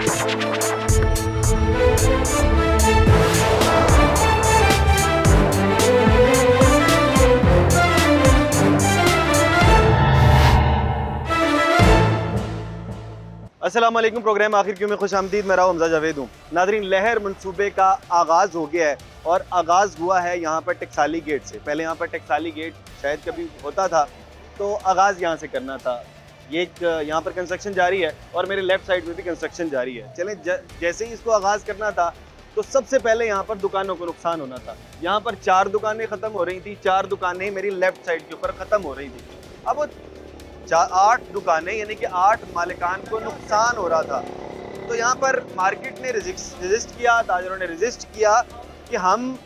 अस्सलाम वालेकुम। प्रोग्राम आखिर क्यों में खुशामदीद। मैं हमजा जावेद हूँ। नादरीन, लहर मंसूबे का आगाज़ हो गया है और आगाज़ हुआ है यहाँ पर टकसाली गेट से। पहले यहाँ पर टकसाली गेट शायद कभी होता था, तो आगाज़ यहाँ से करना था। ये एक यहाँ पर कंस्ट्रक्शन जारी है और मेरे लेफ़्ट साइड में भी कंस्ट्रक्शन जारी है। चलें, जैसे ही इसको आगाज़ करना था तो सबसे पहले यहाँ पर दुकानों को नुकसान होना था। यहाँ पर 4 दुकानें ख़त्म हो रही थी, 4 दुकानें मेरी लेफ़्ट साइड के ऊपर ख़त्म हो रही थी। अब 8 दुकानें यानी कि 8 मालिकान को नुकसान हो रहा था। तो यहाँ पर मार्केट ने रजिस्ट किया, ताजरों ने रजिस्ट किया कि हम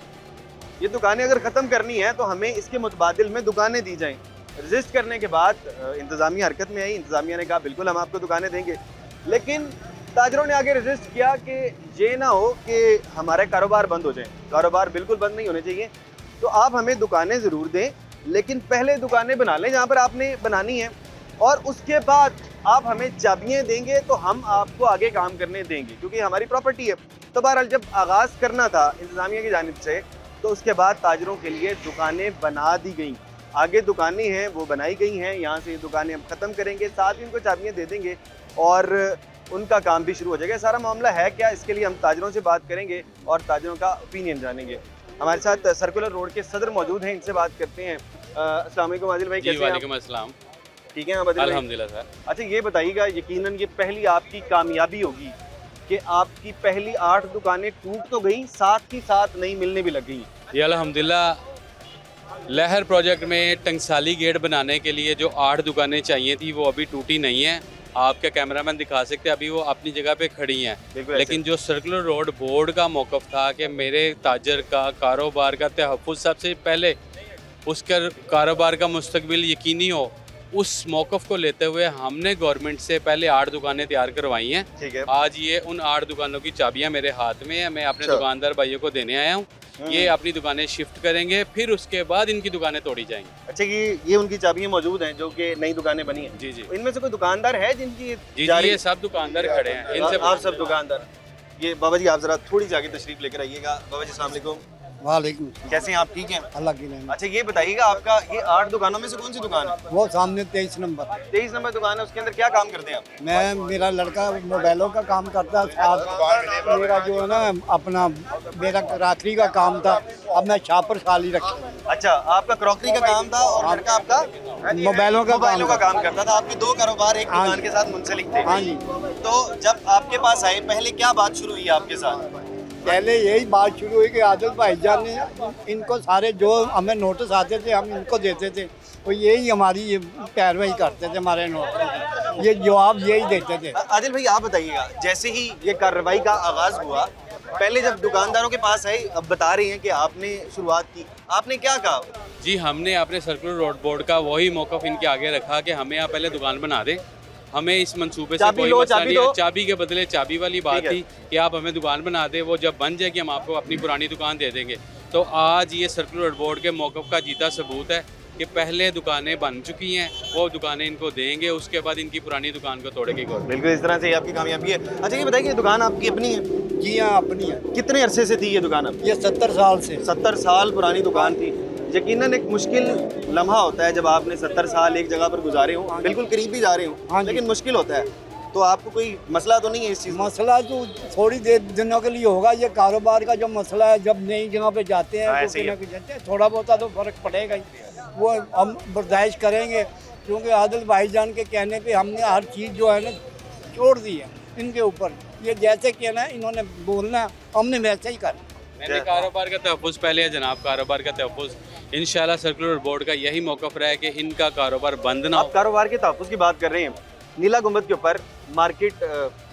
ये दुकानें अगर ख़त्म करनी है तो हमें इसके मुतबादिल में दुकानें दी जाएं। रजिस्ट करने के बाद इंतज़ामिया हरकत में आई। इंतज़ामिया ने कहा बिल्कुल हम आपको दुकानें देंगे, लेकिन ताजरों ने आगे रजिस्ट किया कि ये ना हो कि हमारे कारोबार बंद हो जाए। कारोबार बिल्कुल बंद नहीं होने चाहिए, तो आप हमें दुकानें ज़रूर दें, लेकिन पहले दुकानें बना लें जहाँ पर आपने बनानी है, और उसके बाद आप हमें चाबियाँ देंगे तो हम आपको आगे काम करने देंगे, क्योंकि हमारी प्रॉपर्टी है। तो बहरहाल जब आगाज़ करना था इंतज़ामिया की जानिब से, तो उसके बाद ताजरों के लिए दुकानें बना दी गई। आगे दुकानें हैं वो बनाई गई हैं, यहाँ से ये दुकानें हम ख़त्म करेंगे, साथ ही उनको चाबियाँ दे देंगे और उनका काम भी शुरू हो जाएगा। सारा मामला है क्या, इसके लिए हम ताजरों से बात करेंगे और ताजरों का ओपिनियन जानेंगे। हमारे साथ सर्कुलर रोड के सदर मौजूद हैं, इनसे बात करते हैं। अस्सलाम वालेकुम आदिल भाई, कैसे हैं? वालेकुम अस्सलाम। ठीक है अल्हम्दुलिल्लाह सर। अच्छा, ये बताइएगा, यकीनन ये पहली आपकी कामयाबी होगी कि आपकी पहली 8 दुकानें टूट तो गई, साथ ही साथ नई मिलने भी लग गई। ये अल्हम्दुलिल्लाह लहर प्रोजेक्ट में टंगसाली गेट बनाने के लिए जो 8 दुकानें चाहिए थी वो अभी टूटी नहीं है। आपके कैमरामैन दिखा सकते हैं, अभी वो अपनी जगह पे खड़ी हैं। लेकिन जो सर्कुलर रोड बोर्ड का मौक़िफ़ था कि मेरे ताजर का कारोबार का तहफ़्फ़ुज़ सबसे पहले, उसका कारोबार का मुस्तकबिल यकीनी हो, उस मौक़िफ़ को लेते हुए हमने गवर्नमेंट से पहले 8 दुकानें तैयार करवाई हैं। ठीक है। आज ये उन 8 दुकानों की चाबियां मेरे हाथ में है। मैं अपने दुकानदार भाइयों को देने आया हूँ। ये अपनी दुकानें शिफ्ट करेंगे, फिर उसके बाद इनकी दुकानें तोड़ी जाएंगी। अच्छा, ये उनकी चाबियां मौजूद हैं जो कि नई दुकानें बनी हैं? जी जी। इनमें से कोई दुकानदार है जिनकी जी ये सब दुकानदार खड़े हैं। इनसे आप सब दुकानदार। ये बाबा जी, आप जरा थोड़ी सी आगे तशरीफ लेकर आइएगा। बाबा जी अस्सलाम वालेकुम। वालेकुम। कैसे हैं आप? ठीक हैं, अल्लाह की रहमत। अच्छा, ये बताइएगा, आपका ये 8 दुकानों में से कौन सी दुकान है? वो सामने 23 नंबर। 23 नंबर दुकान है, उसके अंदर क्या काम करते हैं आप? मेरा लड़का मोबाइलों का काम करता है, साथ मेरा जो है ना अपना मेरा क्रॉकरी का काम था। अब मैं छापर साली रखी। अच्छा, आपका क्रॉकरी का काम था और लड़का आपका मोबाइलों का काम करता था। आपके 2 कारोबार एक दुकान के साथ मुंसलिक थे। हाँ जी। तो जब आपके पास आए, पहले क्या बात शुरू हुई आपके साथ? पहले यही बात शुरू हुई कि आदिल भाईजान ने इनको सारे जो हमें नोटिस आते थे हम इनको देते थे, तो यही हमारी पैरवाई करते थे, हमारे नोटिस ये जवाब यही देते थे। आदिल भाई, आप बताइएगा, जैसे ही ये कार्रवाई का आगाज़ हुआ, पहले जब दुकानदारों के पास आए, अब बता रही हैं कि आपने शुरुआत की, आपने क्या कहा? जी, हमने अपने सर्कुलर रोड बोर्ड का वही मौक़िफ़ इनके आगे रखा कि हमें आप पहले दुकान बना दें, हमें इस मंसूबे से कोई मसला नहीं है। चाबी के बदले चाबी वाली बात थी कि आप हमें दुकान बना दें, वो जब बन जाएगी हम आपको अपनी पुरानी दुकान दे देंगे। तो आज ये सर्कुलर बोर्ड के मौक़िफ़ का जीता सबूत है कि पहले दुकानें बन चुकी हैं, वो दुकानें इनको देंगे, उसके बाद इनकी पुरानी दुकान को तोड़ेगी गवर्नमेंट। बिल्कुल, इस तरह से आपकी कामयाबी है। अच्छा, ये बताइए, दुकान आपकी अपनी है? जी हाँ, अपनी है। कितने अरसे से थी ये दुकान आपकी? ये 70 साल से। 70 साल पुरानी दुकान थी। यकीनन एक मुश्किल लम्हा होता है जब आपने 70 साल एक जगह पर गुजारे हो, बिल्कुल करीब ही जा रहे हो, लेकिन मुश्किल होता है। तो आपको कोई मसला तो नहीं है इस चीज़? मसला तो थोड़ी देर दिनों के लिए होगा। ये कारोबार का जो मसला है, जब नई जगह पे जाते हैं तो थोड़ा बहुत तो फ़र्क पड़ेगा ही, वो हम बर्दाश्त करेंगे, क्योंकि आदिल भाईजान के कहने पे हमने हर चीज़ जो है ना छोड़ दी है इनके ऊपर। ये जैसे कि ना इन्होंने बोलना, हमने वैसे ही करना। मेरे कारोबार का तहफ़्फ़ुज़ पहले है जनाब, कारोबार का तहफ़्फ़ुज़ इंशाल्लाह सर्कुलर बोर्ड का यही मौक़िफ़ रहा है कि इनका कारोबार बंद ना हो। आप कारोबार के तहफ़्फ़ुज़ की बात कर रहे हैं। नीला गुंबद के ऊपर मार्केट,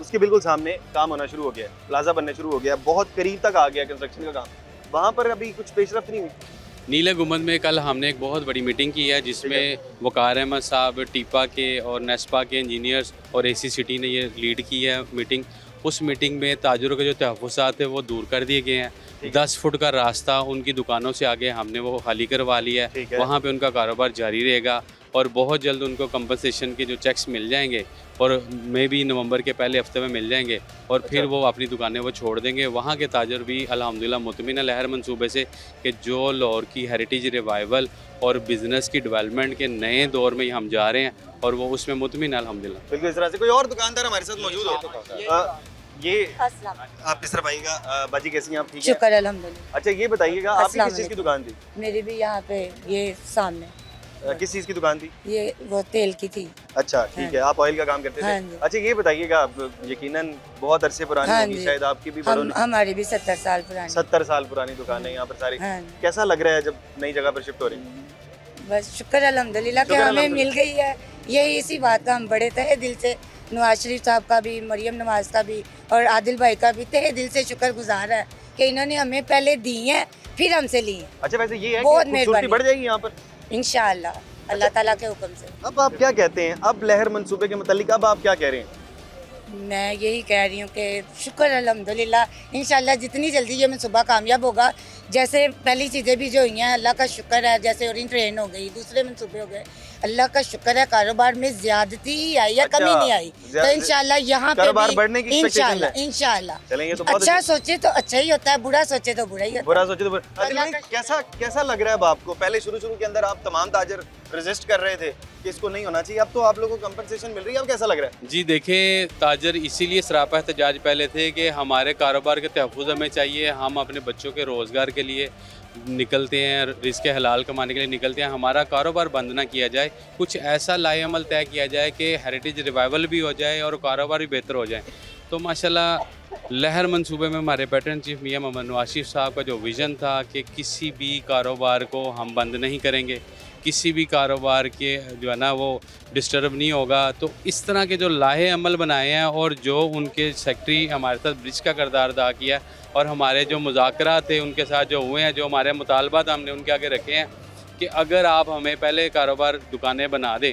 उसके बिल्कुल सामने काम होना शुरू हो गया, प्लाजा बनने शुरू हो गया, बहुत करीब तक आ गया कंस्ट्रक्शन का काम। वहाँ पर अभी कुछ पेशरफ्त नहीं हुई? नीले गुंबद में कल हमने एक बहुत बड़ी मीटिंग की है, जिसमें वकार अहमद साहब, टीपा के और नेस्पा के इंजीनियर्स और AC सिटी ने ये लीड की है मीटिंग। उस मीटिंग में ताजरों के जो तहफ़्फ़ुज़ात थे वो दूर कर दिए गए हैं। 10 फुट का रास्ता उनकी दुकानों से आगे हमने वो खाली करवा लिया है, वहाँ पे उनका कारोबार जारी रहेगा और बहुत जल्द उनको कंपनसेशन के जो चेक्स मिल जाएंगे और मे भी नवंबर के पहले हफ्ते में मिल जाएंगे और फिर वो अपनी दुकानें वो छोड़ देंगे। वहाँ के ताजर भी अल्हम्दुलिल्लाह मुतमिन है लहर मंसूबे से कि जो लाहौर की हेरिटेज रिवाइवल और बिज़नेस की डेवलपमेंट के नए दौर में हम जा रहे हैं और वो उसमें मुतमिन है अल्हम्दुलिल्लाह। बिल्कुल, इस तरह से कोई और दुकानदार हमारे साथ मौजूद हो ये आप किस तरफ आइएगा? बाजी कैसी हैं आप? ठीक है, शुक्र अल्हम्दुलिल्लाह। अच्छा ये बताइएगा आपकी किस चीज़ की दुकान थी? मेरी भी यहाँ पे ये सामने किस चीज़ की दुकान थी? ये वो तेल की थी। अच्छा ठीक है, आप ऑयल का काम करते थे। अच्छा ये बताइएगा, आप यकीनन बहुत अरसे पुरानी होगी शायद आपकी भी। हमारी भी 70 साल पुरानी। 70 साल पुरानी दुकान है यहाँ पर सारी। कैसा लग रहा है जब नई जगह पर शिफ्ट हो रही है? बस शुक्र अल्हम्दुलिल्लाह कि हमें मिल गई है। यही इसी बात का हम बड़े तहे दिल से नवाज शरीफ साहब का भी, मरियम नवाज का भी और आदिल भाई का भी तहे दिल से शुक्रगुजार है कि इन्होंने हमें पहले दी है फिर हमसे ली है। अच्छा वैसे ये है बहुत कि खूबसूरती बढ़ जाएगी यहाँ पर इंशाअल्लाह अल्लाह ताला के हुक्म से। अब आप क्या कहते हैं, अब लहर मंसूबे के मुतालिक अब आप क्या कह रहे हैं? मैं यही कह रही हूँ कि शुक्र अल्हम्दुलिल्लाह इंशाल्लाह जितनी जल्दी ये मनसूबा कामयाब होगा। जैसे पहली चीज़ें भी जो हुई हैं अल्लाह का शुक्र है, जैसे ओरिएंट ट्रेन हो गई, दूसरे मनसूबे हो गए, अल्लाह का शुक्र है कारोबार में ज्यादती ही आई है, कमी नहीं आई। तो इंशाल्लाह यहाँ पे भी इंशाल्लाह अच्छा सोचे तो अच्छा ही होता है, बुरा सोचे तो बुरा ही होता है। बुरा सोचे तो बुरा। कैसा लग रहा है अब आपको? पहले शुरू के अंदर आप तमाम ताजर रेजिस्ट कर रहे थे कि इसको नहीं होना चाहिए, अब तो आप लोगों को कंपनसेशन मिल रही है, अब कैसा लग रहा है? जी देखिए, ताजर इसीलिए सरापा एहतजाज पहले थे कि हमारे कारोबार के तहफ़्फ़ुज़ हमें चाहिए, हम अपने बच्चों के रोज़गार के लिए निकलते हैं, रिज़्क़ हलाल कमाने के लिए निकलते हैं, हमारा कारोबार बंद ना किया जाए, कुछ ऐसा लाएअमल तय किया जाए कि हेरिटेज रिवाइवल भी हो जाए और कारोबार भी बेहतर हो जाए। तो माशाल्लाह लहर मंसूबे में हमारे पैटर्न चीफ मियां मोहम्मद नवाज शरीफ साहब का जो विज़न था कि किसी भी कारोबार को हम बंद नहीं करेंगे, किसी भी कारोबार के जो है ना वो डिस्टर्ब नहीं होगा, तो इस तरह के जो लाहे अमल बनाए हैं और जो उनके सेक्रेटरी हमारे साथ ब्रिज का किरदार अदा किया और हमारे जो मुज़ाकरा थे उनके साथ जो हुए हैं, जो हमारे मुतालबात हमने उनके आगे रखे हैं कि अगर आप हमें पहले कारोबार दुकानें बना दें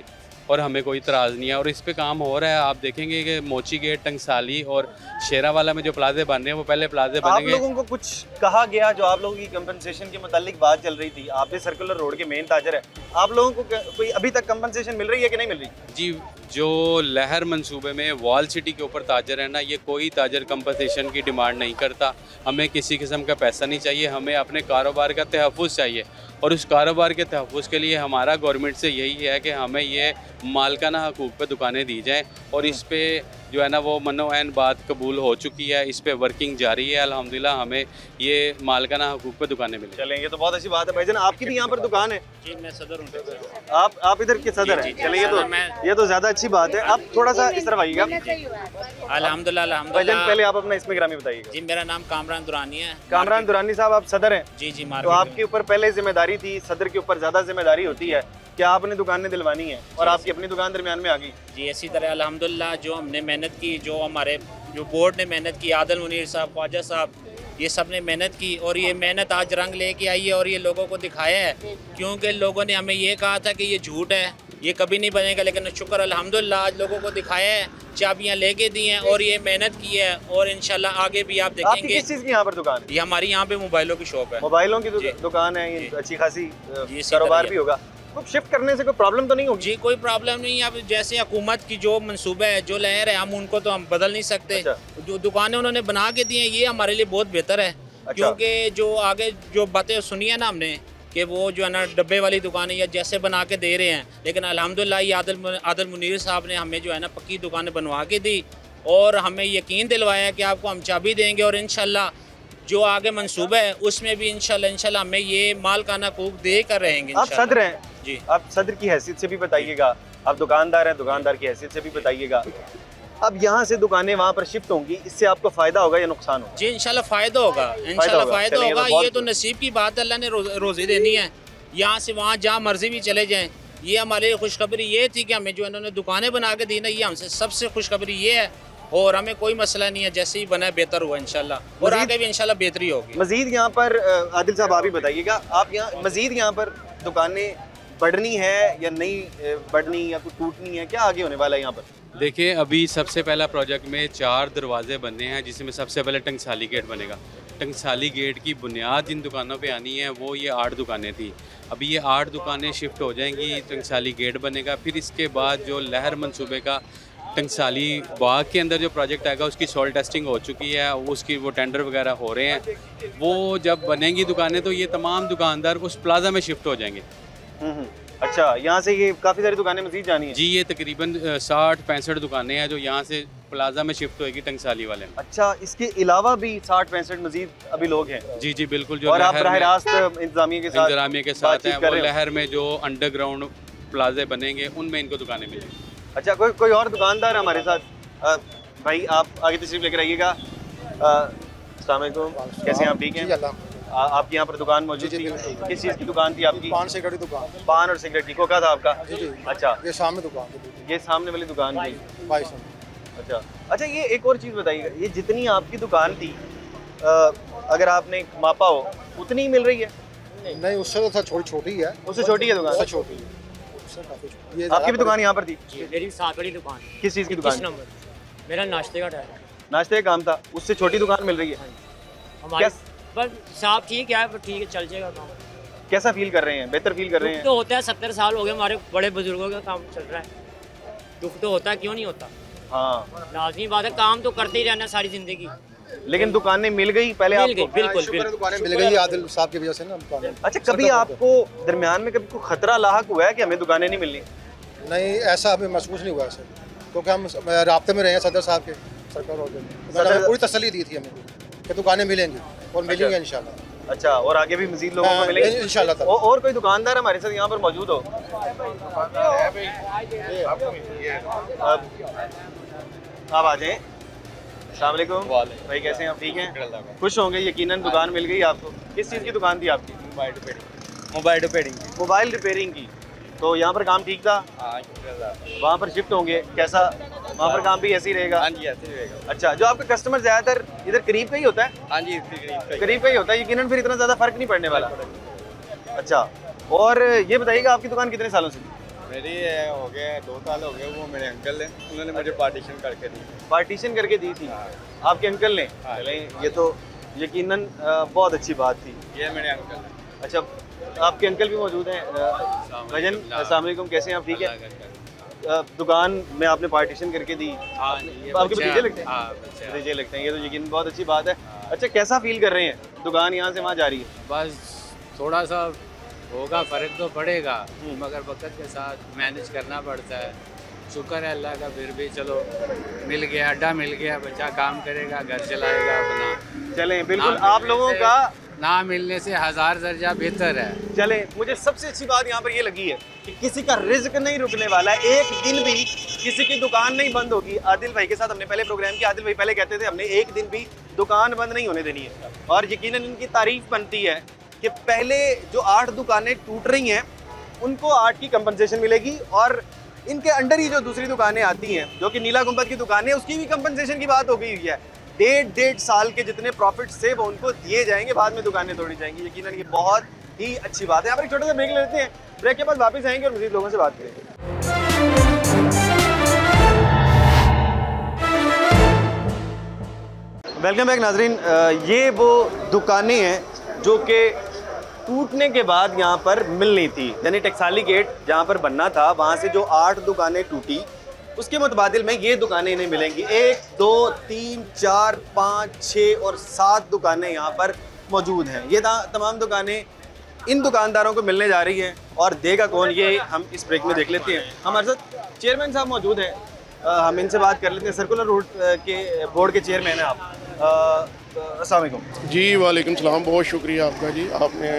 और हमें कोई इतराज़ नहीं है, और इस पे काम हो रहा है। आप देखेंगे कि मोची गेट, टंगसाली और शेरावाला में जो प्लाजे बन रहे हैं वो पहले प्लाजे बनेंगे। आप लोगों को कुछ कहा गया जो आप लोगों की कंपनसेशन के मुतालिक बात चल रही थी? आप भी सर्कुलर रोड के मेन ताजर है, आप लोगों को कोई अभी तक कंपनसेशन मिल रही है कि नहीं मिल रही? जी, जो लहर मंसूबे में वॉल सिटी के ऊपर ताजर है ना, ये कोई ताजर कंपनसेशन की डिमांड नहीं करता। हमें किसी किस्म का पैसा नहीं चाहिए, हमें अपने कारोबार का तहफ़्फ़ुज़ चाहिए और उस कारोबार के तहफ़्फ़ुज़ के लिए हमारा गवर्नमेंट से यही है कि हमें ये मालकाना हकूक़ पे दुकानें दी जाएँ और इस पे जो है ना वो मनोऐन बात कबूल हो चुकी है, इस पे वर्किंग जारी है। अल्हम्दुलिल्लाह हमें ये मालकाना हकूक़ पे दुकानें मिली। चलें, ये तो बहुत अच्छी बात है। भाईजान आपकी भी यहाँ पर दुकान है? जी मैं सदर हूँ। आप इधर के सदर हैं? चलिए ये तो ज़्यादा अच्छी बात है। आप थोड़ा सा इस तरफ आइएगा। अल्हम्दुलिल्लाह। भाईजान पहले आप अपना इसमें ग्रामी बताइएगा। जी मेरा नाम कामरान दुरानी है। कामरान दुरानी साहब आप सदर हैं? जी जी। तो आपके ऊपर पहले जिम्मेदारी थी, सदर के ऊपर ज़्यादा जिम्मेदारी होती है, क्या आपने दुकानें दिलवानी है और आपकी अपनी दुकान दरमियान में आ गई? जी इसी तरह अल्हम्दुलिल्लाह जो हमने मेहनत की, जो हमारे जो बोर्ड ने मेहनत की, आदिल मुनीर साहब, ख्वाजा साहब, ये सब ने मेहनत की और ये मेहनत आज रंग लेके आई है और ये लोगों को दिखाया है, क्योंकि लोगों ने हमें ये कहा था कि ये झूठ है, ये कभी नहीं बनेगा, लेकिन शुक्र अल्हम्दुलिल्लाह आज लोगों को दिखाया है, चाबियाँ लेके दी हैं और ये मेहनत की है और इंशाल्लाह आगे भी आप देखेंगे। किस चीज़ की यहाँ पर दुकान? ये हमारी यहाँ पे मोबाइलों की शॉप है। मोबाइलों की दुकान है, ये अच्छी खासी कारोबार भी होगा। तो शिफ्ट करने से कोई प्रॉब्लम तो नहीं होगी? जी कोई प्रॉब्लम नहीं है। अब जैसे हुकूमत की जो मंसूबा है, जो लहर है, हम उनको तो हम बदल नहीं सकते। जो दुकानें उन्होंने बना के दी हैं ये हमारे लिए बहुत बेहतर है। क्योंकि जो आगे जो बातें सुनी है ना हमने कि वो जो है ना डब्बे वाली दुकानें या जैसे बना के दे रहे हैं, लेकिन अल्हम्दुलिल्लाह ये आदिल मुनीर साहब ने हमें जो है ना पक्की दुकानें बनवा के दी और हमें यकीन दिलवाया कि आपको हम चाबी देंगे और इंशाल्लाह जो आगे मंसूबा है उसमें भी इंशाल्लाह हमें ये मालकाना हकूक़ दे कर रहेंगे। आप सदर हैं? जी। आप सदर की हैसियत से भी बताइएगा, आप दुकानदार हैं, दुकानदार की हैसियत से भी बताइएगा। अब यहाँ से दुकानें वहाँ पर शिफ्ट होंगी, इससे आपको फ़ायदा होगा या नुकसान होगा? जी इंशाल्लाह फ़ायदा होगा, इंशाल्लाह फ़ायदा होगा। ये तो नसीब की बात है, अल्लाह ने रोज़ी देनी है। यहाँ से वहाँ जहाँ मर्जी भी चले जाएँ, ये हमारे लिए खुशखबरी ये थी कि हमें जो इन्होंने दुकानें बना के दी ना, ये हमसे सबसे खुशखबरी ये है और हमें कोई मसला नहीं है। जैसे ही बना बेहतर हुआ इंशाल्लाह और आगे भी इंशाल्लाह बेहतरी होगी। मज़ीद यहाँ पर आदिल साहब आप ही बताइएगा, आप यहाँ मज़ीद यहाँ पर दुकानें बढ़नी है या नहीं बढ़नी या कुछ टूटनी है, क्या आगे होने वाला है यहाँ पर? देखिए, अभी सबसे पहला प्रोजेक्ट में 4 दरवाजे बनने हैं, जिसमें सबसे पहले टंगसाली गेट बनेगा। टंगसाली गेट की बुनियाद जिन दुकानों पे आनी है वो ये 8 दुकानें थी। अभी ये 8 दुकानें शिफ्ट हो जाएंगी, टंगसाली गेट बनेगा। फिर इसके बाद जो लहर मंसूबे का टंगसाली बाग के अंदर जो प्रोजेक्ट आएगा उसकी सॉइल टेस्टिंग हो चुकी है, उसकी वो टेंडर वगैरह हो रहे हैं। वो जब बनेंगी दुकानें तो ये तमाम दुकानदार उस प्लाजा में शिफ्ट हो जाएंगे। अच्छा, यहाँ से ये काफ़ी सारी दुकानें मज़ीद जानी है? जी, ये तकरीबन 60-65 दुकानें हैं जो यहाँ से प्लाजा में शिफ्ट होएगी टंगसाली वाले में। अच्छा, इसके अलावा भी 60-65 मज़ीद अभी लोग हैं? जी जी बिल्कुल। जो और आप बराह रास्त इंतजामिया के साथ हैं, वो लहर में जो अंडरग्राउंड प्लाजे बनेंगे उनमें इनको दुकानें मिलेंगी। अच्छा, कोई और दुकानदार हमारे साथ? भाई आप आगे तशरीफ लेकर आइएगा। अस्सलाम वालेकुम, कैसे हैं आप? ठीक हैं? आपकी यहाँ पर दुकान मौजूद थी? किस चीज़ की दुकान थी आपकी? पान सिगरेट की दुकान। पान और सिगरेट की कोका था आपका? जी। अच्छा, ये सामने दुकान, ये सामने वाली दुकान थी। अच्छा, ये एक और चीज़ बताइएगा, ये जितनी आपकी दुकान थी अगर आपने मापा हो उतनी ही मिल रही है? नहीं, उससे तो छोटी है। उससे छोटी है दुकान? छोटी है। ये आपकी भी दुकान यहाँ पर थी? मेरी साथ वाली दुकान। किस चीज़ की दुकान? नंबर मेरा नाश्ते का टाइम। नाश्ते का काम था, उससे छोटी दुकान मिल रही है? हमारे बस साहब ठीक है, पर ठीक है, चल जाएगा काम। कैसा फील कर रहे हैं? बेहतर फील कर रहे हैं? तो होता है, 70 साल हो गए हमारे बड़े बुजुर्गों का काम चल रहा है। दुख तो होता है, क्यों नहीं होता? हाँ, लाजमी बात है, काम तो करते ही रहना सारी जिंदगी। लेकिन दुकानें मिल गई पहले? मिल गई, बिल्कुल दुकानें मिल गई आदिल साहब की वजह से ना। अच्छा, कभी आपको दरमियान में कभी कोई खतरा लाहक हुआ है कि हमें दुकानें नहीं मिलनी? नहीं, ऐसा हमें महसूस नहीं हुआ ऐसे, क्योंकि हम राब्ते में रहे हैं सदर साहब के, सरकार और पूरी तसल्ली दी थी हमें कि दुकानें मिलेंगी और मिलेंगी इंशाल्लाह। अच्छा, और आगे भी मजीद लोगों को मिलेंगे इंशाल्लाह। और कोई दुकानदार हमारे साथ यहाँ पर मौजूद हो? आप आ जाएं। अस्सलाम वालेकुम भाई, कैसे हैं आप? ठीक हैं? खुश होंगे यकीनन, दुकान मिल गई आपको। किस चीज़ की दुकान थी आपकी? मोबाइल रिपेयरिंग की। तो यहाँ पर काम ठीक था? वहाँ पर शिफ्ट होंगे, कैसा वहाँ पर काम भी ऐसे ही रहेगा? हाँ जी, ऐसे ही रहेगा। अच्छा, जो आपका कस्टमर ज़्यादातर इधर करीब का ही होता है? हाँ जी, करीब का ही होता है, यकीनन फिर इतना ज़्यादा फर्क नहीं पड़ने वाला। अच्छा, और ये बताइएगा आपकी दुकान कितने सालों से? मेरी हो गए 2 साल हो गए। वो मेरे अंकल हैं, उन्होंने मुझे पार्टीशन करके दी। पार्टीशन करके दी थी आपके अंकल ने? ये तो यकीनन बहुत अच्छी बात थी। ये मेरे अंकल हैं। अच्छा, आपके अंकल भी मौजूद हैं? भजन, अस्सलाम वालेकुम, कैसे हैं आप? ठीक है? दुकान में आपने पार्टीशन करके दी? आपके भतीजे लगते हैं? भतीजे लगते हैं, ये तो यकीन बहुत अच्छी बात है। अच्छा, कैसा फील कर रहे हैं? दुकान यहाँ से वहाँ जा रही है? बस थोड़ा सा होगा, फ़र्क तो पड़ेगा, मगर वक्त के साथ मैनेज करना पड़ता है। शुक्र है अल्लाह का, फिर भी चलो मिल गया, अड्डा मिल गया, बच्चा काम करेगा, घर चलाएगा अपना। चलें, बिल्कुल आप लोगों का ना मिलने से 1000 दर्जा बेहतर है। चले, मुझे सबसे अच्छी बात यहाँ पर ये लगी है कि किसी का रिज्क नहीं रुकने वाला है, एक दिन भी किसी की दुकान नहीं बंद होगी। आदिल भाई के साथ हमने पहले प्रोग्राम किया, आदिल भाई पहले कहते थे हमने एक दिन भी दुकान बंद नहीं होने देनी है, और यकीनन इनकी तारीफ बनती है कि पहले जो 8 दुकानें टूट रही हैं उनको 8 की कंपनसेशन मिलेगी, और इनके अंडर ही जो दूसरी दुकानें आती हैं जो कि नीला गुंबद की दुकानें, उसकी भी कंपनसेशन की बात हो गई हुई है। 1.5 साल के जितने प्रॉफिट थे वो उनको दिए जाएंगे, बाद में दुकानें तोड़ी जाएंगी। यकीनन ये बहुत ही अच्छी बात है। यहाँ पर एक छोटा सा ब्रेक लेते हैं, ब्रेक के बाद वापस आएंगे और मज़ीद लोगों से बात करेंगे। वेलकम बैक नाजरीन। ये वो दुकानें हैं जो कि टूटने के बाद यहाँ पर मिलनी थी, यानी टकसाली गेट जहाँ पर बनना था वहाँ से जो 8 दुकानें टूटी, उसके मुतबादिल में ये दुकानें इन्हें मिलेंगी। 1, 2, 3, 4, 5, 6 और 7 दुकानें यहाँ पर मौजूद हैं। ये तमाम दुकानें इन दुकानदारों को मिलने जा रही हैं, और देगा कौन ये हम इस ब्रेक में देख लेते हैं। हमारे साथ चेयरमैन साहब मौजूद हैं, हम इनसे बात कर लेते हैं। सर्कुलर रूट के बोर्ड के चेयरमैन हैं आप। अस्सलाम वालेकुम। जी वालेकुम सलाम, बहुत शुक्रिया आपका जी, आपने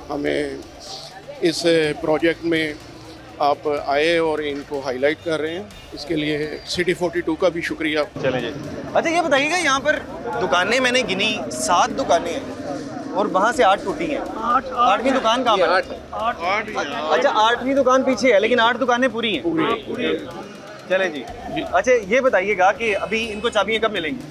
हमें इस प्रोजेक्ट में आप आए और इनको हाईलाइट कर रहे हैं, इसके लिए सिटी 42 का भी शुक्रिया। चलें जी। अच्छा, ये बताइएगा यहाँ पर दुकानें मैंने गिनी 7 दुकानें हैं और वहाँ से 8 टूटी हैं। 8वीं दुकान कहाँ पर? 8। अच्छा, 8वीं दुकान पीछे है, लेकिन 8 दुकानें पूरी हैं? पूरी। चलें जी। अच्छा, ये बताइएगा कि अभी इनको चाबियाँ कब मिलेंगी?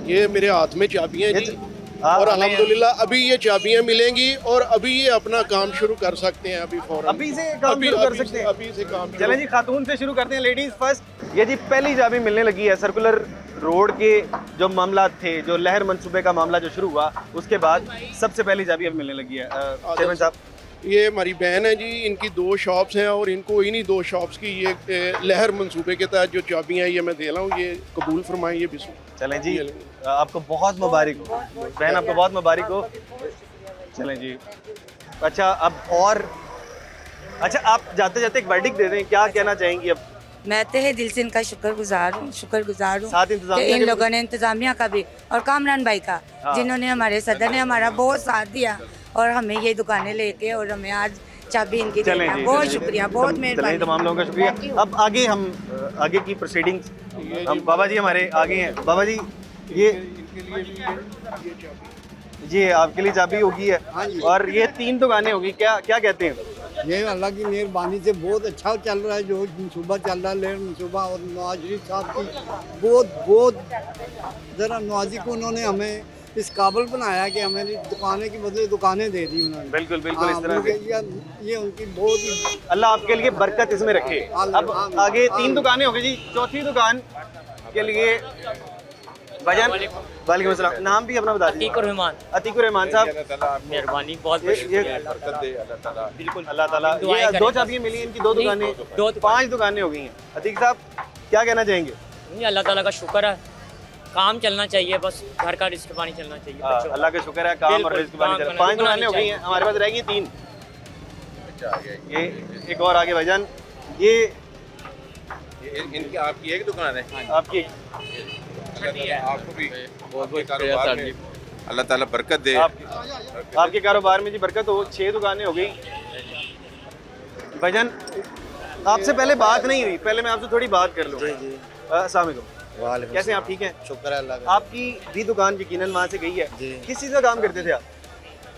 ये मेरे हाथ में चाबियाँ जी, और अल्हम्दुलिल्लाह अभी ये चाबियाँ मिलेंगी और अभी ये अपना काम शुरू कर सकते हैं। अभी फौरन अभी से काम शुरू कर सकते हैं? अभी से काम। चलें जी, खातून से शुरू करते हैं, लेडीज़ फर्स्ट। ये जी पहली चाबी मिलने लगी है सर्कुलर रोड के जो मामला थे, जो लहर मंसूबे का मामला जो शुरू हुआ, उसके बाद सबसे पहली चाबी अब मिलने लगी है। चेयरमैन साहब, ये हमारी बहन है जी, इनकी 2 शॉप्स हैं और इनको इन्हीं 2 शॉप्स की ये लहर मंसूबे के तहत जो चाबियाँ ये मैं दे रहा हूँ, ये कबूल फरमाएं। ये बिस्मिल्लाह। चलें जी, आपको बहुत मुबारक हो बहन, आपको बहुत मुबारक हो। चलें जी। अच्छा, अब और अच्छा, आप जाते जाते एक वर्डिक्ट दे दें, क्या कहना चाहेंगी अब? मैं तहे दिल से इनका शुक्रगुजार हूँ साथ कि इन लोगों ने, इंतजामिया का भी और कामरान भाई का, जिन्होंने, हमारे सदर ने हमारा बहुत साथ दिया और हमें ये दुकानें लेके और हमें आज चाबी इनकी देना, बहुत शुक्रिया, बहुत मेहरबानी। तमाम लोगों का शुक्रिया। अब आगे हम आगे की प्रोसीडिंग्स, हम बाबा जी हमारे आगे हैं। बाबा जी, ये आपके लिए चाबी होगी है और ये 3 दुकानें होगी, क्या क्या कहते हैं? ये अल्लाह की मेहरबानी से बहुत अच्छा चल रहा है जो मनसूबा चल रहा है, लेहर मनसूबा, और नवाज शरीफ साहब की बहुत ज़रा नवाजी को उन्होंने हमें इस काबिल बनाया कि हमें दुकानें की बदले दुकानें दे दी उन्होंने। बिल्कुल बिल्कुल, इस तरह से ये उनकी बहुत, अल्लाह आपके लिए बरकत इसमें रखे। अब आगे 3 दुकानें होगी जी, चौथी दुकान के लिए भजन। वालेकुम अस्सलाम, नाम भी अपना बता दीजिए। अतीकुर रहमान साहब, मेहरबानी, बहुत बिल्कुल, अल्लाह ताला। ये 2 चाबियां मिली, इनकी 2 दुकानें, 5 दुकानें हो गई हैं। अतीक साहब, क्या कहना चाहेंगे? अल्लाह ताला का शुक्र है, काम चलना चाहिए, बस घर का रिस्क पानी चलना चाहिए। अल्लाह का शुक्र है, काम और रिस्क पानी चल रहा है। 5 दुकानें हो गई हैं, हमारे पास रहेगी 3। ये एक और आगे भाईजान, ये इनकी आपकी एक दुकान है? आपकी आपको भी बहुत बहुत कारोबार में अल्लाह ताला बरकत दे। आपके कारोबार में जी बरकत हो। 6 दुकानें हो गई। भाईजान, आपसे पहले बात नहीं हुई, पहले मैं आपसे थोड़ी बात कर लूँ। अस्सलाम वालेकुम, कैसे हैं आप? ठीक हैं, शुक्र है अल्लाह का। आपकी भी दुकान यकीनन वहाँ से गई है, किस चीज़ का काम करते थे आप?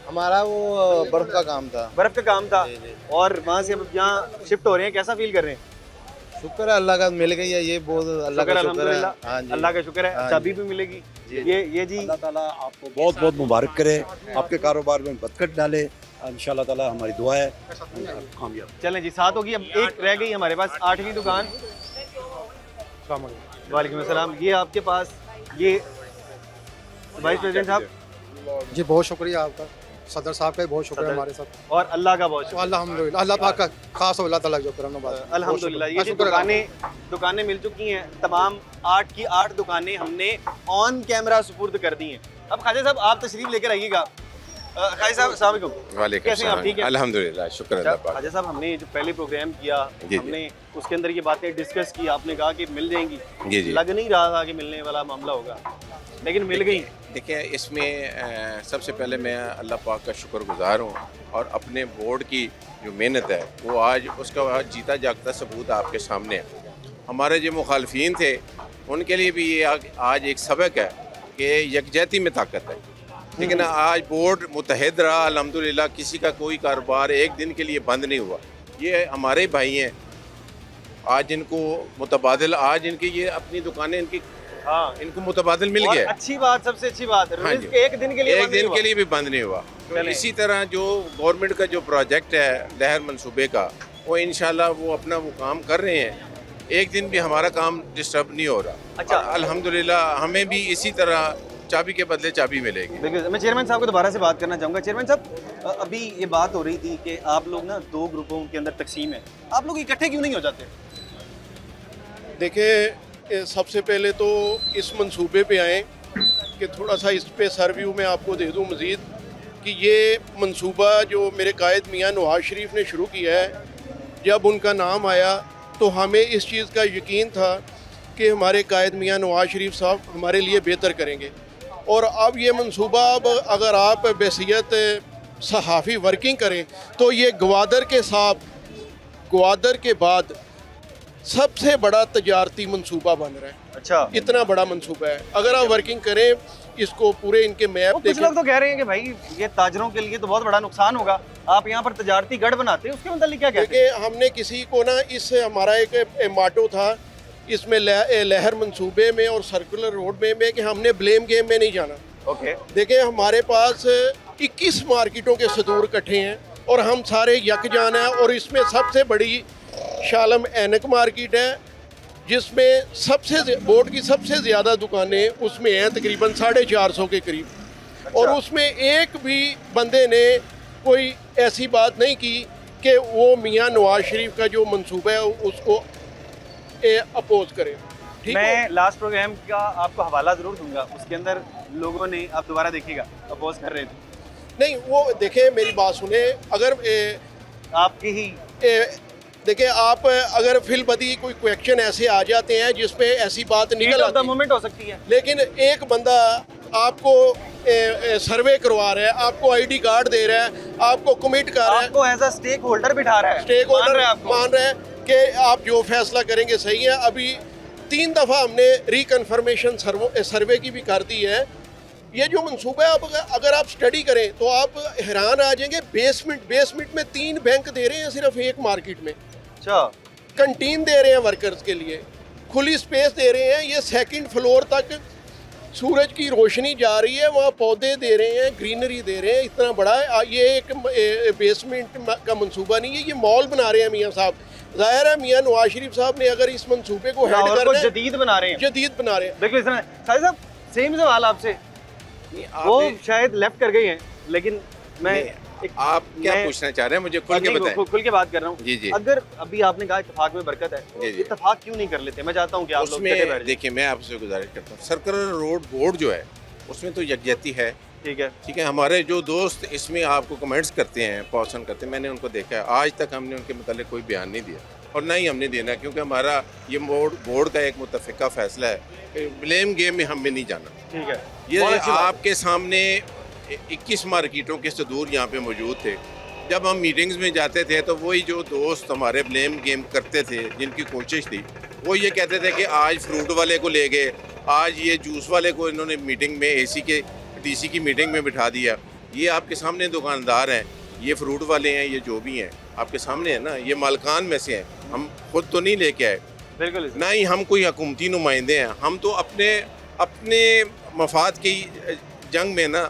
हमारा वो बर्फ का काम था। बर्फ का काम था, और वहाँ से अब यहाँ शिफ्ट हो रहे हैं, कैसा फील कर रहे हैं? शुक्र है अल्लाह का, मिल गई है, ये बहुत अल्लाह का शुक्र है। हाँ जी, अल्लाह का शुक्र है, चाबी भी मिलेगी। ये जी, अल्लाह ताला आपको बहुत बहुत मुबारक करे, आपके कारोबार में बरकत डाले, इंशाल्लाह ताला हमारी दुआ है कामयाब। चलें जी, 7 होगी, अब एक रह गई हमारे पास, 8वीं दुकान। वालेकुम अस्सलाम, ये आपके पास, ये वाइस प्रेसिडेंट साहब जी, बहुत शुक्रिया आपका, सदर साहब का बहुत शुक्र है हमारे साथ, और अल्लाह का बहुत शुक्र। अल्हम्दुलिल्लाह, अल्लाह पाक का खास अल्लाह ताला जो करम नवाज़। अल्हम्दुलिल्लाह, ये दुकानें मिल चुकी हैं, तमाम 8 की 8 दुकानें हमने ऑन कैमरा सुपुर्द कर दी हैं। अब ख्वाजा साहब, आप तशरीफ लेकर आइएगा। ख्वाजा साहब, अस्सलाम वालेकुम, कैसे हैं आप? ठीक है, अल्हम्दुलिल्लाह, शुक्र अल्लाह पाक। ख्वाजा साहब, हमने जो पहले प्रोग्राम किया, हमने उसके अंदर ये बातें डिस्कस की, आपने कहा कि मिल जाएंगी, लग नहीं रहा था कि मिलने वाला मामला होगा, लेकिन मिल गई। देखिए, इसमें सबसे पहले मैं अल्लाह पाक का शुक्रगुजार हूँ, और अपने बोर्ड की जो मेहनत है वो आज उसका जीता जागता सबूत आपके सामने है। हमारे जो मुखालफीन थे उनके लिए भी ये आज एक सबक है कि यकजहती में ताकत है। लेकिन आज बोर्ड मुतहद रहा, अल्हम्दुलिल्लाह, किसी का कोई कारोबार एक दिन के लिए बंद नहीं हुआ। ये हमारे भाई हैं, आज इनको मुतबादिल, आज इनकी ये अपनी दुकानें इनकी, हाँ, इनको मुतबादिल मिल गया। अच्छी बात, सबसे अच्छी बात, हाँ, एक दिन के लिए भी बंद नहीं हुआ। तो इसी तरह जो गवर्नमेंट का जो प्रोजेक्ट है लहर मंसूबे का, वो इंशाल्लाह वो अपना वो काम कर रहे हैं, एक दिन भी हमारा काम डिस्टर्ब नहीं हो रहा। अच्छा, अल्हम्दुलिल्लाह, हमें भी इसी तरह चाबी के बदले चाबी मिलेगी। बिल्कुल, मैं चेयरमैन साहब को दोबारा से बात करना चाहूँगा। चेयरमैन साहब, अभी ये बात हो रही थी कि आप लोग ना 2 ग्रुपों के अंदर तकसीम है, आप लोग इकट्ठे क्यों नहीं हो जाते? देखिए, सबसे पहले तो इस मंसूबे पे आएँ कि थोड़ा सा इस पे सरव्यू में आपको दे दूँ मज़ीद, कि ये मंसूबा जो मेरे कायद मियाँ नवाज शरीफ ने शुरू किया है, जब उनका नाम आया तो हमें इस चीज़ का यकीन था कि हमारे कायद मियाँ नवाज शरीफ साहब हमारे लिए बेहतर करेंगे। और अब ये मंसूबा, अब अगर आप बहसीयत सहाफ़ी वर्किंग करें तो ये ग्वादर के साथ, ग्वादर के बाद सबसे बड़ा तजारती मंसूबा बन रहा है। अच्छा, इतना बड़ा मंसूबा है, अगर आप वर्किंग करें इसको पूरे इनके मैप देखें। कुछ लोग तो कह रहे हैं कि भाई ये ताजरों के लिए तो बहुत बड़ा नुकसान होगा, आप यहाँ पर तजारती गढ़ बनाते हैं, उसके मतलब क्या कहते हैं? हमने किसी को ना, इस हमारा एक माटो था इसमें लहर मंसूबे में और सर्कुलर रोड में कि हमने ब्लेम गेम में नहीं जाना। ओके, देखिए, हमारे पास 21 मार्केटों के सदूर इकट्ठे हैं और हम सारे यकजान हैं, और इसमें सबसे बड़ी शालम ऐनक मार्केट है, जिसमें बोर्ड की सबसे ज़्यादा दुकानें उसमें हैं, तकरीबन 450 के करीब। अच्छा। और उसमें एक भी बंदे ने कोई ऐसी बात नहीं की कि वो मियाँ नवाज शरीफ का जो मंसूबा है उसको अपोज करें। मैं लास्ट प्रोग्राम का आपको हवाला ज़रूर दूंगा, उसके अंदर लोगों ने, आप दोबारा देखिएगा, अपोज कर रहे थे। नहीं, वो देखें मेरी बात सुने, अगर आपकी ही देखिए, आप अगर फिलबदी कोई क्वेश्चन ऐसे आ जाते हैं जिसपे ऐसी बात निकल आती है, मोमेंट हो सकती है, लेकिन एक बंदा आपको सर्वे करवा रहा है, आपको आईडी कार्ड दे रहा है, आपको कमिट कर रहा है, आपको एज अ स्टेक होल्डर बिठा रहा है, स्टेक होल्डर मान रहा है कि आप जो फैसला करेंगे सही है। अभी 3 दफ़ा हमने रिकन्फर्मेशन सर्वे की भी कर दी है। ये जो मंसूबा है, अगर आप स्टडी करें तो आप हैरान आ जाएंगे। बेसमेंट में 3 बैंक दे रहे हैं सिर्फ एक मार्केट में। अच्छा, कंटीन दे रहे हैं वर्कर्स के लिए, खुली स्पेस दे रहे हैं। ये 2nd फ्लोर तक सूरज की रोशनी जा रही है, वहाँ पौधे दे रहे हैं, ग्रीनरी दे रहे हैं, इतना बड़ा है। ये एक बेसमेंट का मंसूबा नहीं है, ये मॉल बना रहे हैं मियाँ साहब। जाहिर है मियाँ नवाज शरीफ साहब ने अगर इस मंसूबे को हैंड करना है, जदीद बना रहे हैं, जदीद बना रहे हैं। बिल्कुल। साहिब साहब, सेम सवाल आपसे, वो शायद लेफ्ट कर गई हैं, लेकिन मैं आप क्या पूछना चाह रहे हैं, मुझे खुल के बताएं। खुल के बात कर रहा हूँ। जी जी। अगर अभी आपने कहा इत्तेफाक में बरकत है, इत्तेफाक क्यों नहीं कर लेते? मैं चाहता हूँ कि आप उसमें देखिए, मैं आपसे गुजारिश करता हूँ, सर्कुलर रोड बोर्ड जो है उसमें तो यकजहती है। ठीक है, ठीक है। हमारे जो दोस्त इसमें आपको कमेंट्स करते हैं, पसंद करते हैं, मैंने उनको देखा है। आज तक हमने उनके मतलब कोई बयान नहीं दिया और ना ही हमने देना, क्योंकि हमारा ये बोर्ड का एक मुतफ़िका फैसला है। ब्लेम गेम में हमें नहीं जाना। ठीक है। ये आपके सामने 21 मार्केटों के सदूर यहाँ पे मौजूद थे। जब हम मीटिंग्स में जाते थे तो वही जो दोस्त हमारे ब्लेम गेम करते थे, जिनकी कोशिश थी, वो ये कहते थे कि आज फ्रूट वाले को ले गए, आज ये जूस वाले को इन्होंने मीटिंग में DC की मीटिंग में बिठा दिया। ये आपके सामने दुकानदार हैं, ये फ्रूट वाले हैं, ये जो भी हैं आपके सामने है ना, ये मालकान में से हैं। हम खुद तो नहीं लेके आए, बिल्कुल ना ही हम कोई हुकूमती नुमाइंदे हैं। हम तो अपने मफाद की जंग में ना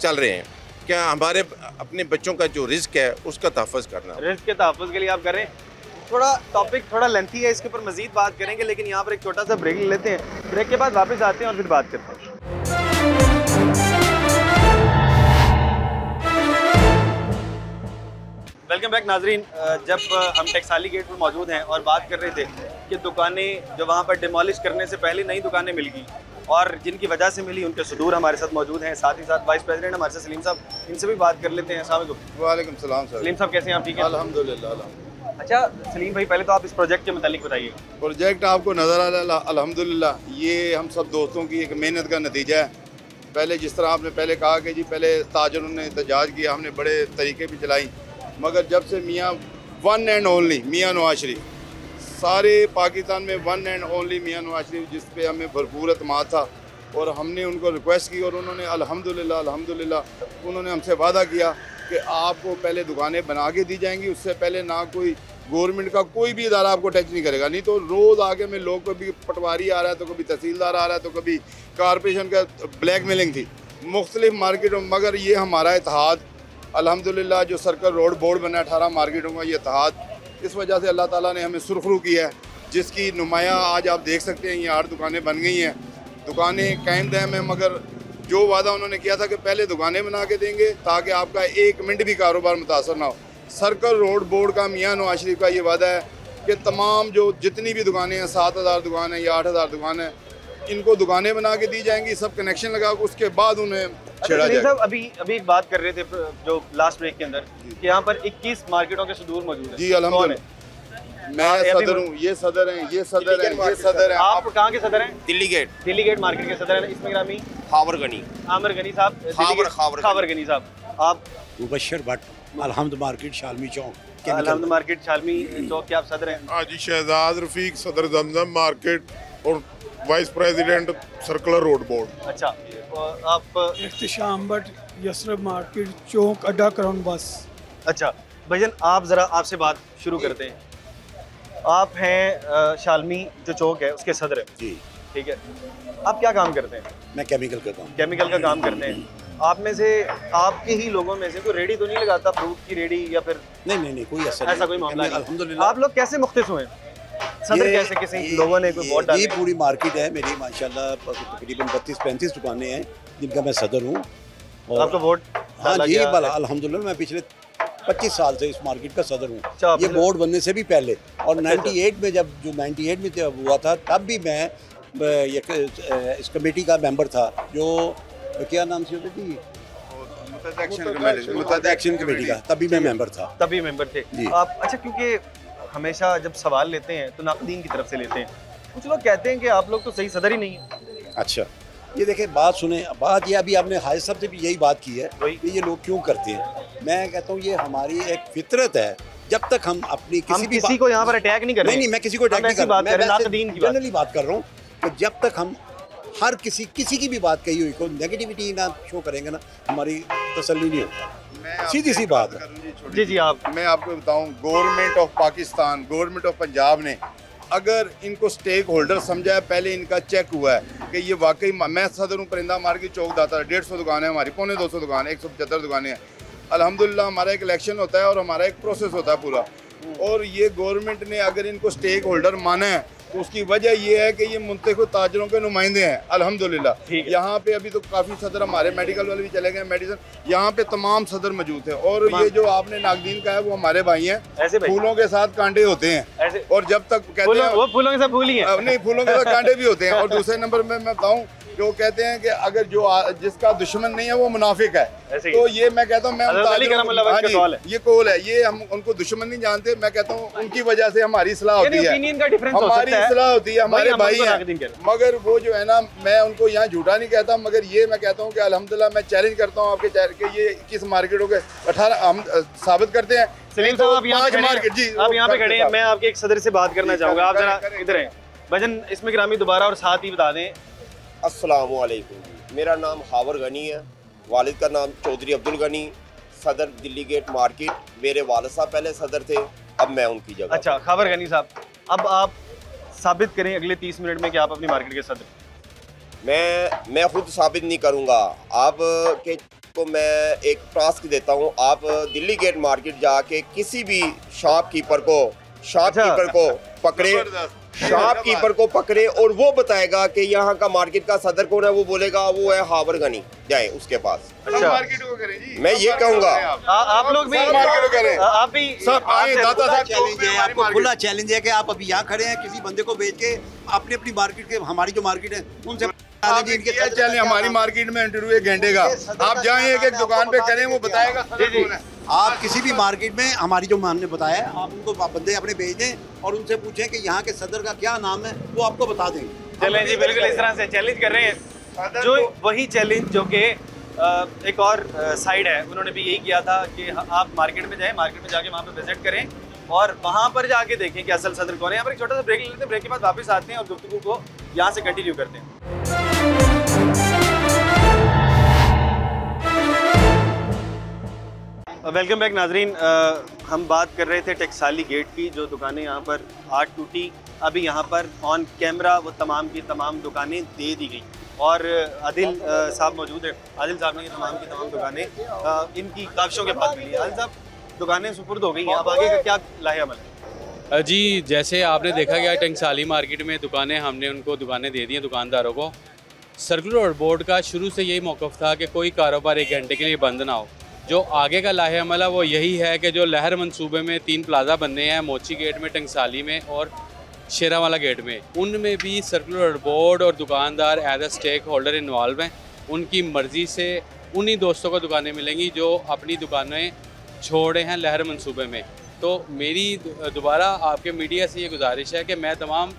चल रहे हैं। क्या हमारे अपने बच्चों का जो रिस्क है उसका तहफ़्फ़ुज़ करना, रिस्क के तहफ़्फ़ुज़ के लिए आप कर रहे हैं। थोड़ा टॉपिक थोड़ा लेंथी है, इसके ऊपर मज़ीद बात करेंगे, लेकिन यहाँ पर एक छोटा सा ब्रेक ले लेते हैं। ब्रेक के बाद वापस आते हैं और फिर बात करते हैं। वेलकम बैक नाजरीन। जब हम टकसाली गेट पर मौजूद हैं और बात कर रहे थे कि दुकानें जो वहाँ पर डिमोलिश करने से पहले नई दुकानें मिल गई और जिनकी वजह से मिली, उनके सदूर हमारे साथ मौजूद हैं। साथ ही साथ वाइस प्रेसिडेंट हमारे साथ सलीम साहब, इनसे भी बात कर लेते हैं। अस्सलाम वालेकुम। वालेकुम सलाम सर। सलीम साहब कैसे हैं आप? ठीक है अल्हम्दुलिल्लाह। अच्छा सलीम भाई, पहले तो आप इस प्रोजेक्ट के मुतालिक बताइए। प्रोजेक्ट आपको नज़र आ रहा है, अल्हम्दुलिल्लाह ये हम सब दोस्तों की एक मेहनत का नतीजा है। पहले जिस तरह आपने पहले कहा कि जी पहले ताजरों ने एहतजाज किया, हमने बड़े तरीके भी चलाई, मगर जब से मियाँ वन एंड ओनली मियाँ नवाज शरीफ, सारे पाकिस्तान में वन एंड ओनली मियाँ नवाज शरीफ, जिस पे हमें भरपूर एतमाद था और हमने उनको रिक्वेस्ट की और उन्होंने अल्हम्दुलिल्लाह उन्होंने हमसे वादा किया कि आपको पहले दुकानें बना के दी जाएंगी, उससे पहले ना कोई गवर्नमेंट का कोई भी इदारा आपको टैक्स नहीं करेगा। नहीं तो रोज़ आगे में लोग, कभी पटवारी आ रहा है तो कभी तहसीलदार आ रहा है तो कभी कॉरपोरेशन का ब्लैक मेलिंग थी मुख्तलिफ मार्केटों में। मगर ये हमारा इत्तेहाद अल्हम्दुलिल्लाह जो सर्कल रोड बोर्ड बना 18 मार्केटों का, ये इत्तेहाद, इस वजह से अल्लाह ताला ने हमें सुरखरू किया है, जिसकी नुमाया आज आप देख सकते हैं। ये 8 दुकानें बन गई हैं, दुकानें कायम दायम हैं। मगर जो वादा उन्होंने किया था कि पहले दुकानें बना के देंगे ताकि आपका 1 मिनट भी कारोबार मुतासर ना हो, सर्कल रोड बोर्ड का मियाँ नवाज शरीफ का ये वादा है कि तमाम जो जितनी भी दुकानें हैं, 7000 दुकान है या 8000 दुकान है, इनको दुकानें बना के दी जाएंगी, सब कनेक्शन लगा, उसके बाद उन्हें छेड़ा जाएगा। अभी एक बात कर रहे थे जो लास्ट ब्रेक के अंदर कि यहाँ पर 21 मार्केटों के सदूर मौजूद है। जी अल्हम्दुलिल्लाह, मैं सदर हूँ, ये सदर हैं, ये सदर हैं, ये सदर हैं। आप कहाँ के सदर हैं? दिल्ली गेट मार्केट के सदर हैं। इसमें ग्रामी खावर गनी साहब, खावर गनी साहब। आप मुबशर भट्ट, अलहमद मार्केट शालमी चौक। अलहमद मार्केट शालमी चौक के आप सदर हैं? हाजी शहजाद रफीक, सदर जमजम मार्केट और vice president circular road board. अच्छा, आप? इख्तिशाम भट्ट, यसरब मार्केट चौक, अड्डा क्राउन बस। अच्छा भजन, आप ज़रा आपसे बात शुरू करते हैं। आप हैं शालमी जो चौक है उसके सदर हैं जी, ठीक है। आप क्या काम करते हैं? मैं केमिकल करता हूँ। केमिकल का काम करते हैं। आप में से, आपके ही लोगों में से कोई रेडी तो नहीं लगाता, फ्रूट की रेडी या फिर? नहीं, कोई ऐसा कोई मामला नहीं। अल्हम्दुलिल्लाह। आप लोग कैसे मुख्तस हुए? सदर कैसे किसी लोगों ने कोई वोट डाला? ये पूरी मार्केट है मेरी माशाल्लाह, तकरीबन 32-35 दुकानें हैं जिनका मैं सदर हूँ। और आपका वोट हाँ जी, अल्हम्दुलिल्लाह मैं पिछले 25 साल से इस मार्केट का सदर हूँ। ये बोर्ड बनने से भी पहले, और 98 में जब 98 में हुआ था तब भी मैं इस कमेटी का मेंबर था, जो क्या नाम से होती थी, मुतहदा एक्शन कमेटी का, तभी मैं मेंबर था। तभी मेंबर थे आप? अच्छा, क्योंकि हमेशा जब सवाल लेते हैं तो नाक़दीन की तरफ से लेते हैं, कुछ लोग कहते हैं कि आप लोग तो सही सदर ही नहीं है। अच्छा, ये देखें, बात सुने, बात ये अभी आपने हाजिर साहब से भी यही बात की है कि ये लोग क्यों करते हैं। मैं कहता हूँ ये हमारी एक फितरत है। जब तक हम अपनी किसी को यहाँ पर अटैक नहीं कर रहे। नहीं, मैं किसी को अटैक नहीं कर रहा, मैं जनरली बात कर रहा हूँ कि जब तक हम हर किसी की भी बात कही हुई को नेगेटिविटी ना शो करेंगे ना, हमारी तसल्ली नहीं होती। सीधी सी बात है। जी आप, मैं आपको बताऊं, government of Pakistan, government of Punjab ने अगर इनको स्टेक होल्डर समझा है, पहले इनका चेक हुआ है कि ये वाकई, मैं सदर हूँ परिंदा मार्केट चौक दाता, 150 दुकानें हमारी, 250 दुकानें, 175 दुकानें हैं। अल्हम्दुलिल्लाह हमारा एक इलेक्शन होता है और हमारा एक प्रोसेस होता है पूरा, और ये गवर्नमेंट ने अगर इनको स्टेक होल्डर माना है तो उसकी वजह ये है कि ये मुंतखब ताजरों के नुमाइंदे हैं। अल्हम्दुलिल्लाह यहाँ पे अभी तो काफ़ी सदर, हमारे मेडिकल वाले भी चले गए, मेडिसिन, यहाँ पे तमाम सदर मौजूद है। और ये जो आपने नाकदीन का है वो हमारे भाई हैं, फूलों के साथ कांटे होते हैं, और जब तक कहते हैं वो फूलों के साथ फूल ही है, नहीं, फूलों के साथ कांटे भी होते हैं। और दूसरे नंबर में मैं बताऊँ, जो कहते हैं कि अगर जो जिसका दुश्मन नहीं है वो मुनाफिक है, तो ये मैं कहता हूँ, मैं ये कौल है, ये हम उनको दुश्मन नहीं जानते। मैं कहता हूँ उनकी वजह से हमारी इस्लाह होती है, हमारी इस्लाह होती है, हमारे भाई हैं। मगर वो जो है ना, मैं उनको यहाँ झूठा नहीं कहता, मगर ये मैं कहता हूँ कि अल्हम्दुलिल्लाह मैं चैलेंज करता हूँ आपके कि ये किस मार्केटों के 18 हम साबित करते हैं। सलीम साहब, आप यहाँ पे खड़े हैं, मैं आपके एक सदर से बात करना चाहूँगा। आप जरा इधर हैं भजन इसमें गिरामी, दोबारा और साथ ही बता दें। अस्सलामु अलैकुम, मेरा नाम हावर गनी है, वालिद का नाम चौधरी अब्दुल गनी, सदर दिल्ली गेट मार्केट। मेरे वालिद साहब पहले सदर थे, अब मैं उनकी जगह। अच्छा, खावर गनी साहब, अब आप साबित करें अगले 30 मिनट में कि आप अपनी मार्केट के सदर। मैं खुद साबित नहीं करूंगा, आप के को मैं एक टास्क देता हूं, आप दिल्ली गेट मार्केट जाके किसी भी शॉपकीपर को पकड़े, शॉपकीपर को पकड़े और वो बताएगा कि यहाँ का मार्केट का सदर कौन है, वो बोलेगा वो है हावर गनी, जाए उसके पास। अच्छा, मार्केट को करें जी, मैं ये कहूँगा आप लोग भी मार्केट करें, आप भी सब आए। दाता साहब चैलेंज है, आपको खुला चैलेंज है कि आप अभी यहाँ खड़े हैं, किसी बंदे को भेज के अपनी अपनी मार्केट के, हमारी जो मार्केट है उनसे चलें। हमारी मार्केट में इंटरव्यू 1 घंटे का, आप जाएं एक दुकान पे करें, वो बताएगा सदर कौन है। आप किसी भी मार्केट में, हमारी जो हमने बताया, आप उनको बंदे अपने भेज दें और उनसे पूछें कि यहाँ के सदर का क्या नाम है, वो आपको बता देंगे। चलें जी, बिल्कुल इस तरह से चैलेंज कर रहे हैं, जो वही चैलेंज जो कि एक और साइड है, उन्होंने भी यही किया था कि आप मार्केट में जाएं, मार्केट में जाके वहाँ पे विजिट करें और वहाँ पर जाके देखें कि असल सदर कौन है। यहाँ पर एक छोटा सा ब्रेक ले लेते हैं, ब्रेक के बाद वापस आते हैं और गुफ्तगू को यहाँ से कंटिन्यू करते हैं। वेलकम बैक नाजरीन, हम बात कर रहे थे टकसाली गेट की, जो दुकानें यहाँ पर आज टूटी, अभी यहाँ पर ऑन कैमरा वो तमाम की तमाम दुकानें दे दी गई और आदिल साहब मौजूद है। आदिल साहब ने ये तमाम की तमाम दुकानें इनकी काविशों के बाद मिली। आदिल साहब, दुकानें सुपुर्द हो गई हैं, अब आगे का क्या लाहे अमल है? जी, जैसे आपने देखा गया टंकसाली मार्केट में दुकानें, हमने उनको दुकानें दे दी हैं दुकानदारों को। सर्कुलर बोर्ड का शुरू से यही मौक़िफ़ था कि कोई कारोबार 1 घंटे के लिए बंद ना हो। जो आगे का लाहे अमल है वो यही है कि जो लहर मंसूबे में 3 प्लाज़ा बनने हैं, मोची गेट में, टंकसाली में और शेरावाला गेट में, उनमें भी सर्कुलर बोर्ड और दुकानदार as a stakeholder involve हैं। उनकी मर्ज़ी से उन्हीं दोस्तों को दुकानें मिलेंगी जो अपनी दुकानें छोड़े हैं लहर मंसूबे में। तो मेरी दोबारा आपके मीडिया से ये गुजारिश है कि मैं तमाम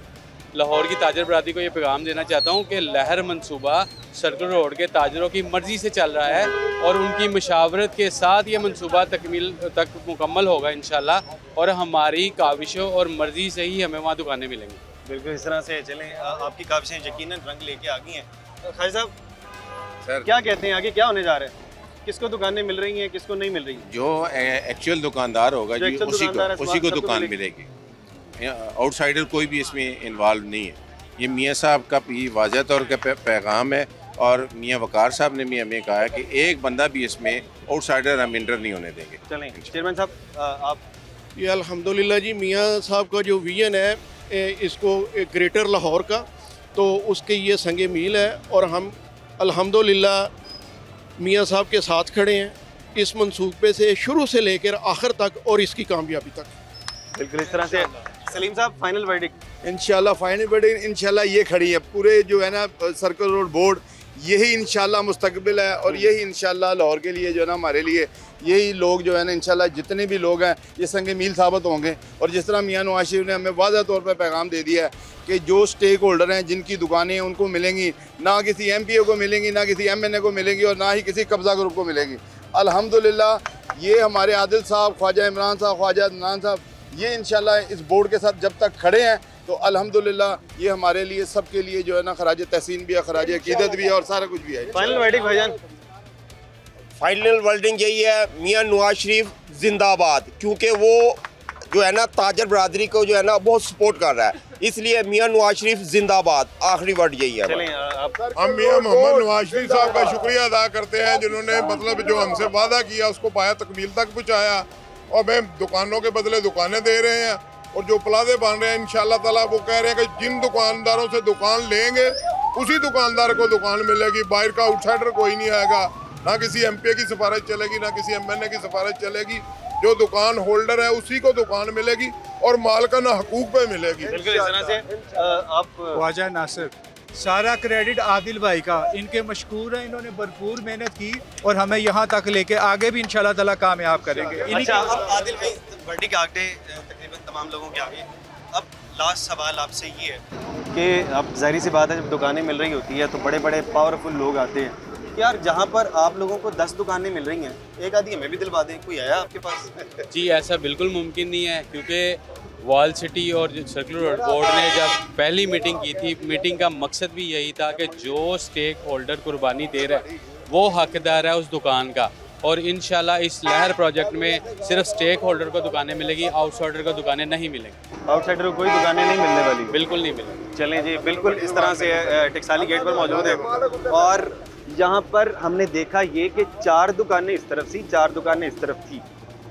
लाहौर की ताजर बरादरी को ये पैगाम देना चाहता हूँ कि लहर मंसूबा सर्कुलर रोड के ताजरों की मर्ज़ी से चल रहा है और उनकी मशावरत के साथ ये मंसूबा तकमील तक मुकम्मल होगा इंशाल्लाह, और हमारी काविशों और मर्ज़ी से ही हमें वहाँ दुकानें मिलेंगी। बिल्कुल इस तरह से चलें, आपकी काविशें यकीनन रंग लेके आ गई हैं। खालिद साहब, क्या कहते हैं आगे क्या होने जा रहा है? किसको दुकानें मिल रही हैं, किसको नहीं मिल रही? जो एक्चुअल दुकानदार होगा जी, उसी को दुकान मिलेगी। आउटसाइडर कोई भी इसमें इन्वॉल्व नहीं है। ये मियाँ साहब का भी वाज़ह तौर का पैगाम है और मियाँ वकार साहब ने भी हमें कहा है कि एक बंदा भी इसमें आउटसाइडर हम इंटर नहीं होने देंगे। चलें चेयरमैन साहब, आप ये अल्हम्दुलिल्लाह जी, मियाँ साहब का जो विजन है इसको ग्रेटर लाहौर का, तो उसके ये संगे मील है और हम अल्हम्दुलिल्लाह मियाँ साहब के साथ खड़े हैं इस मंसूबे से शुरू से लेकर आखिर तक और इसकी कामयाबी तक। बिल्कुल इस तरह से। सलीम साहब, फाइनल वर्डिक्ट? इंशाल्लाह फाइनल वर्डिक्ट इंशाल्लाह ये खड़ी है पूरे जो है ना सर्कल रोड बोर्ड, यही इंशाल्लाह मुस्तकबिल है और यही इंशाल्लाह लाहौर के लिए जो है ना हमारे लिए यही लोग जो है ना इंशाल्लाह जितने भी लोग हैं ये संग मील साबित होंगे। और जिस तरह मियाँ नवाज शरीफ ने हमें वाज़ह तौर पर पैगाम दे दिया है कि जो स्टेक होल्डर हैं जिनकी दुकानें हैं उनको मिलेंगी, ना किसी MPA को मिलेंगी, ना किसी MNA को मिलेंगी और ना ही किसी कब्ज़ा ग्रुप को मिलेगी। अल्हम्दुलिल्लाह ये हमारे आदिल साहब, ख्वाजा इमरान साहब, ख्वाजा अदनान साहब, ये इंशाल्लाह इस बोर्ड के साथ जब तक खड़े हैं तो अल्हम्दुलिल्लाह ये हमारे लिए सबके लिए जो है ना खराज तहसीन भी है, खराज अकीदत भी है और सारा कुछ भी है। फाइनल वर्डिक्ट भाईजान? फाइनल वर्डिंग यही है, मियाँ नवाज शरीफ जिंदाबाद, क्योंकि वो जो है ना ताजर बरादरी को जो है ना बहुत सपोर्ट कर रहा है, इसलिए मियाँ नवाज शरीफ जिंदाबाद। आखिरी वर्ड यही है। हम मियाँ मोहम्मद नवाज शरीफ साहब का शुक्रिया अदा करते हैं जिन्होंने मतलब जो हमसे वादा किया उसको पाया तकमील तक पहुँचाया और मैं दुकानों के बदले दुकानें दे रहे हैं और जो प्लाजे बन रहे हैं इंशाल्लाह ताला वो कह रहे हैं कि जिन दुकानदारों से दुकान लेंगे उसी दुकानदार को दुकान मिलेगी, बाहर का आउटसाइडर कोई नहीं आएगा, ना किसी MPA की सिफारिश चलेगी, ना किसी MNA की सिफारिश चलेगी, जो दुकान होल्डर है उसी को दुकान मिलेगी और मालकाना हकूक पे मिलेगी। बिल्कुल इस तरह से। आप ख्वाजा नासिर, सारा क्रेडिट आदिल भाई का, इनके मशकूर हैं, इन्होंने भरपूर मेहनत की और हमें यहाँ तक लेके आगे भी इंशाल्लाह ताला कामयाब करेंगे। अच्छा, अब आदिल भाई वर्डिक्ट आगे तकरीबन तमाम लोगों के आगे, अब लास्ट सवाल आपसे ये है कि अब जाहिर सी बात है जब दुकानें मिल रही होती है तो बड़े बड़े पावरफुल लोग आते हैं कि यार जहाँ पर आप लोगों को 10 दुकानें मिल रही हैं, एक आधी हमें भी दिलवा दें, कोई आया आपके पास? जी ऐसा बिल्कुल मुमकिन नहीं है, क्योंकि वॉल सिटी और सर्कुलर रोड बोर्ड ने जब पहली मीटिंग की थी, मीटिंग का मकसद भी यही था कि जो स्टेक होल्डर कुर्बानी दे रहा है वो हकदार है उस दुकान का। और इंशाल्लाह इस लहर प्रोजेक्ट में सिर्फ स्टेक होल्डर को दुकानें मिलेगी, आउटसाइडर को दुकानें नहीं मिलेंगी। आउटसाइडर को कोई दुकानें नहीं मिलने वाली? बिल्कुल नहीं मिलेगी। चलें जी, बिल्कुल इस तरह से टकसाली गेट पर मौजूद है और यहाँ पर हमने देखा ये कि 4 दुकानें इस तरफ थी, 4 दुकानें इस तरफ थी,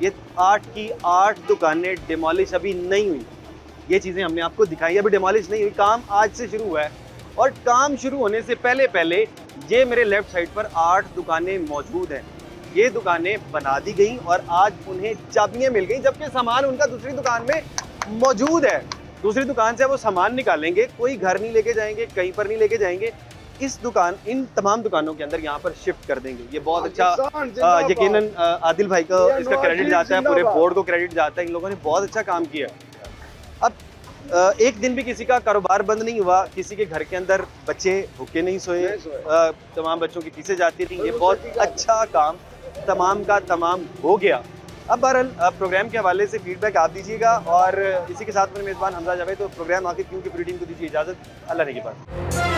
ये 8 की 8 दुकानें डिमोलिश अभी नहीं हुई। ये चीज़ें हमने आपको दिखाई, अभी डिमोलिश नहीं हुई, काम आज से शुरू हुआ है और काम शुरू होने से पहले ये मेरे लेफ्ट साइड पर 8 दुकानें मौजूद हैं। ये दुकानें बना दी गई और आज उन्हें चाबियां मिल गई, जबकि सामान उनका दूसरी दुकान में मौजूद है। दूसरी दुकान से वो सामान निकालेंगे, कोई घर नहीं लेके जाएंगे, कहीं पर नहीं लेके जाएंगे, इस दुकान इन तमाम दुकानों के अंदर यहाँ पर शिफ्ट कर देंगे। ये बहुत अच्छा, यकीनन आदिल भाई का इसका क्रेडिट जाता है, पूरे बोर्ड को क्रेडिट जाता है, इन लोगों ने बहुत अच्छा काम किया। अब एक दिन भी किसी का कारोबार बंद नहीं हुआ, किसी के घर के अंदर बच्चे भूखे नहीं सोए, तमाम बच्चों की फीसें जाती थी। ये बहुत अच्छा काम तमाम का तमाम हो गया। अब बहरहाल प्रोग्राम के हवाले से फीडबैक आप दीजिएगा और इसी के साथ मेरे मेज़बान हमजा जावेद, तो प्रोग्राम आखिर क्यों की पूरी टीम को दीजिए इजाज़त। अल्लाह ने के पास।